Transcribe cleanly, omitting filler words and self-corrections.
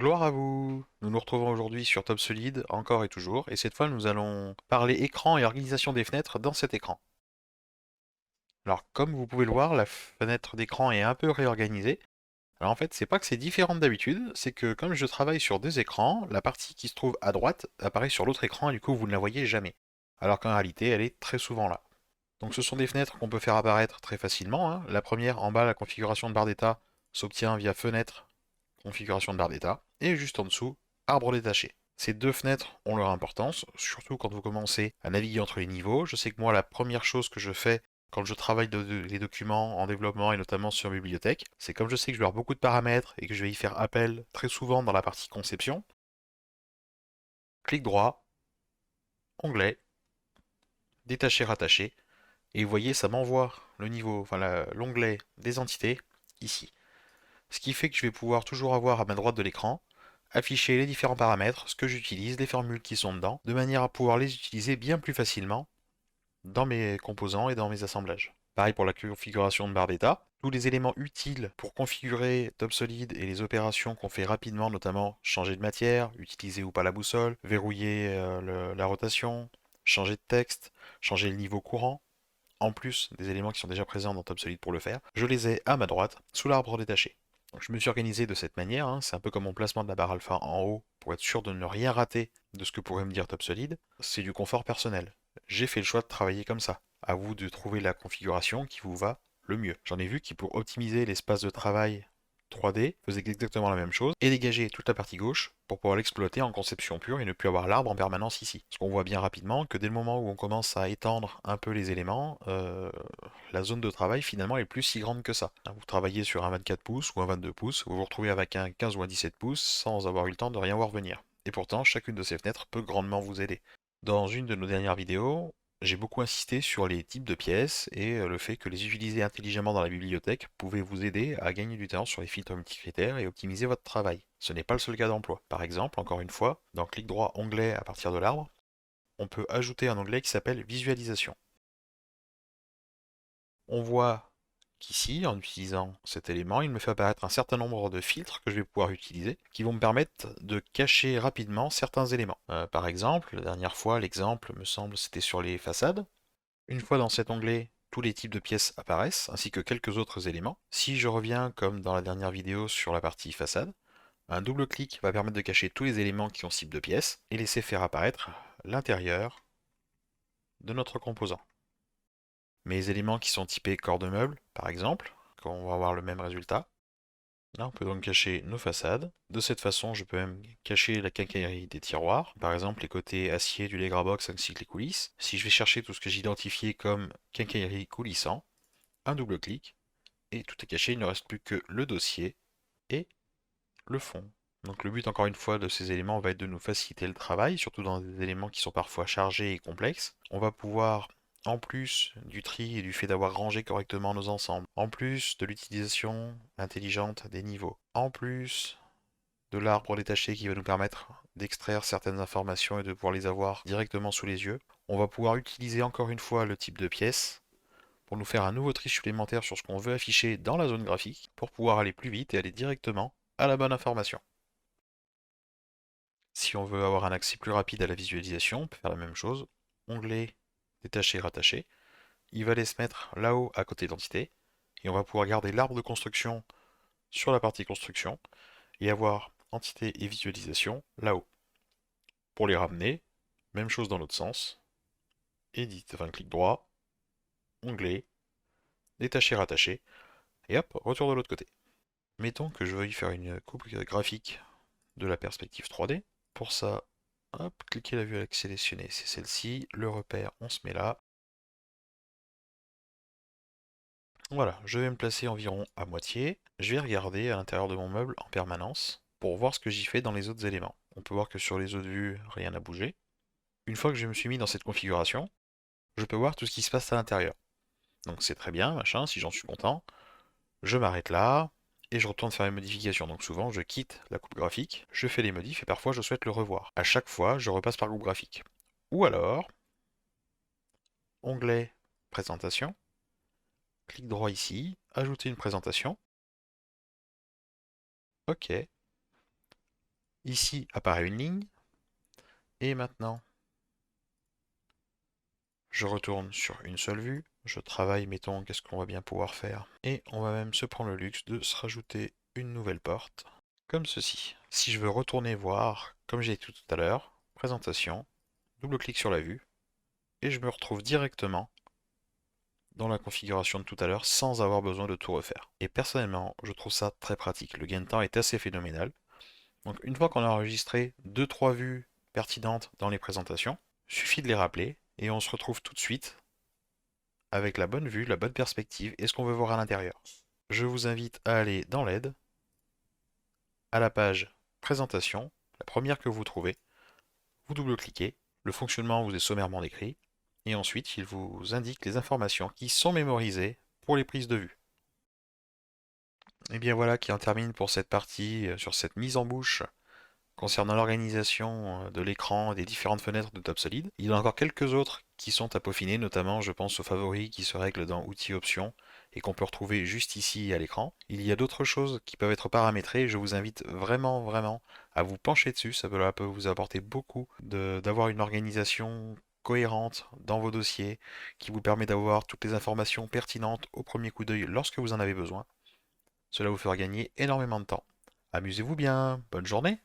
Gloire à vous! Nous nous retrouvons aujourd'hui sur TopSolid, encore et toujours, et cette fois nous allons parler écran et organisation des fenêtres dans cet écran. Alors comme vous pouvez le voir, la fenêtre d'écran est un peu réorganisée. Alors en fait, c'est pas que c'est différent d'habitude, c'est que comme je travaille sur deux écrans, la partie qui se trouve à droite apparaît sur l'autre écran et du coup vous ne la voyez jamais. Alors qu'en réalité, elle est très souvent là. Donc ce sont des fenêtres qu'on peut faire apparaître très facilement, hein. La première, en bas, la configuration de barre d'état s'obtient via fenêtre, configuration de barre d'état, et juste en dessous, arbre détaché. Ces deux fenêtres ont leur importance, surtout quand vous commencez à naviguer entre les niveaux. Je sais que moi, la première chose que je fais quand je travaille les documents en développement et notamment sur bibliothèque, c'est comme je sais que je vais avoir beaucoup de paramètres et que je vais y faire appel très souvent dans la partie conception, clic droit, onglet, détacher, rattacher, et vous voyez, ça m'envoie le niveau, enfin l'onglet des entités ici. Ce qui fait que je vais pouvoir toujours avoir à ma droite de l'écran afficher les différents paramètres, ce que j'utilise, les formules qui sont dedans, de manière à pouvoir les utiliser bien plus facilement dans mes composants et dans mes assemblages. Pareil pour la configuration de barre d'état. Tous les éléments utiles pour configurer TopSolid et les opérations qu'on fait rapidement, notamment changer de matière, utiliser ou pas la boussole, verrouiller la rotation, changer de texte, changer le niveau courant, en plus des éléments qui sont déjà présents dans TopSolid pour le faire, je les ai à ma droite, sous l'arbre détaché. Donc je me suis organisé de cette manière, hein. C'est un peu comme mon placement de la barre alpha en haut, pour être sûr de ne rien rater de ce que pourrait me dire TopSolid. C'est du confort personnel. J'ai fait le choix de travailler comme ça. À vous de trouver la configuration qui vous va le mieux. J'en ai vu qui, pour optimiser l'espace de travail 3D, faisaient exactement la même chose et dégager toute la partie gauche pour pouvoir l'exploiter en conception pure et ne plus avoir l'arbre en permanence ici. Parce qu'on voit bien rapidement que dès le moment où on commence à étendre un peu les éléments, la zone de travail finalement est plus si grande que ça. Vous travaillez sur un 24 pouces ou un 22 pouces, vous vous retrouvez avec un 15 ou un 17 pouces sans avoir eu le temps de rien voir venir. Et pourtant, chacune de ces fenêtres peut grandement vous aider. Dans une de nos dernières vidéos, j'ai beaucoup insisté sur les types de pièces et le fait que les utiliser intelligemment dans la bibliothèque pouvait vous aider à gagner du temps sur les filtres multicritères et optimiser votre travail. Ce n'est pas le seul cas d'emploi. Par exemple, encore une fois, dans clic droit onglet à partir de l'arbre, on peut ajouter un onglet qui s'appelle visualisation. On voit qu'ici, en utilisant cet élément, il me fait apparaître un certain nombre de filtres que je vais pouvoir utiliser, qui vont me permettre de cacher rapidement certains éléments. Par exemple, la dernière fois, l'exemple, me semble, c'était sur les façades. Une fois dans cet onglet, tous les types de pièces apparaissent, ainsi que quelques autres éléments. Si je reviens, comme dans la dernière vidéo, sur la partie façade, un double clic va permettre de cacher tous les éléments qui ont ce type de pièces et laisser faire apparaître l'intérieur de notre composant. Mes éléments qui sont typés corps de meuble, par exemple, on va avoir le même résultat. Là, on peut donc cacher nos façades. De cette façon, je peux même cacher la quincaillerie des tiroirs. Par exemple, les côtés acier du Legra Box ainsi que les coulisses. Si je vais chercher tout ce que j'ai identifié comme quincaillerie coulissant, un double clic, et tout est caché, il ne reste plus que le dossier et le fond. Donc le but, encore une fois, de ces éléments va être de nous faciliter le travail, surtout dans des éléments qui sont parfois chargés et complexes. On va pouvoir, en plus du tri et du fait d'avoir rangé correctement nos ensembles, en plus de l'utilisation intelligente des niveaux, en plus de l'arbre détaché qui va nous permettre d'extraire certaines informations et de pouvoir les avoir directement sous les yeux, on va pouvoir utiliser encore une fois le type de pièce pour nous faire un nouveau tri supplémentaire sur ce qu'on veut afficher dans la zone graphique pour pouvoir aller plus vite et aller directement à la bonne information. Si on veut avoir un accès plus rapide à la visualisation, on peut faire la même chose. Onglet détacher, rattacher. Il va aller se mettre là-haut à côté de l'entité. Et on va pouvoir garder l'arbre de construction sur la partie construction et avoir entité et visualisation là-haut. Pour les ramener, même chose dans l'autre sens. Edit, enfin clic droit, onglet, détacher, rattacher. Et hop, retour de l'autre côté. Mettons que je veuille faire une coupe graphique de la perspective 3D. Pour ça, hop, cliquez la vue avec sélectionner, c'est celle-ci. Le repère, on se met là. Voilà, je vais me placer environ à moitié. Je vais regarder à l'intérieur de mon meuble en permanence pour voir ce que j'y fais dans les autres éléments. On peut voir que sur les autres vues, rien n'a bougé. Une fois que je me suis mis dans cette configuration, je peux voir tout ce qui se passe à l'intérieur. Donc c'est très bien, machin, si j'en suis content. Je m'arrête là et je retourne faire mes modifications. Donc souvent, je quitte la coupe graphique, je fais les modifs et parfois je souhaite le revoir. À chaque fois, je repasse par coupe graphique. Ou alors, onglet présentation, clic droit ici, ajouter une présentation. Ok. Ici apparaît une ligne. Et maintenant, je retourne sur une seule vue. Je travaille, mettons, qu'est-ce qu'on va bien pouvoir faire. Et on va même se prendre le luxe de se rajouter une nouvelle porte, comme ceci. Si je veux retourner voir, comme j'ai dit tout à l'heure, présentation, double-clic sur la vue, et je me retrouve directement dans la configuration de tout à l'heure sans avoir besoin de tout refaire. Et personnellement, je trouve ça très pratique. Le gain de temps est assez phénoménal. Donc une fois qu'on a enregistré deux trois vues pertinentes dans les présentations, il suffit de les rappeler et on se retrouve tout de suite avec la bonne vue, la bonne perspective et ce qu'on veut voir à l'intérieur. Je vous invite à aller dans l'aide, à la page présentation, la première que vous trouvez, vous double-cliquez, le fonctionnement vous est sommairement décrit, et ensuite il vous indique les informations qui sont mémorisées pour les prises de vue. Et bien voilà qui en termine pour cette partie sur cette mise en bouche concernant l'organisation de l'écran et des différentes fenêtres de TopSolid. Il y en a encore quelques autres qui sont à peaufiner, notamment je pense aux favoris qui se règlent dans Outils Options et qu'on peut retrouver juste ici à l'écran. Il y a d'autres choses qui peuvent être paramétrées et je vous invite vraiment à vous pencher dessus. Ça peut vous apporter beaucoup d'avoir une organisation cohérente dans vos dossiers qui vous permet d'avoir toutes les informations pertinentes au premier coup d'œil lorsque vous en avez besoin. Cela vous fera gagner énormément de temps. Amusez-vous bien, bonne journée!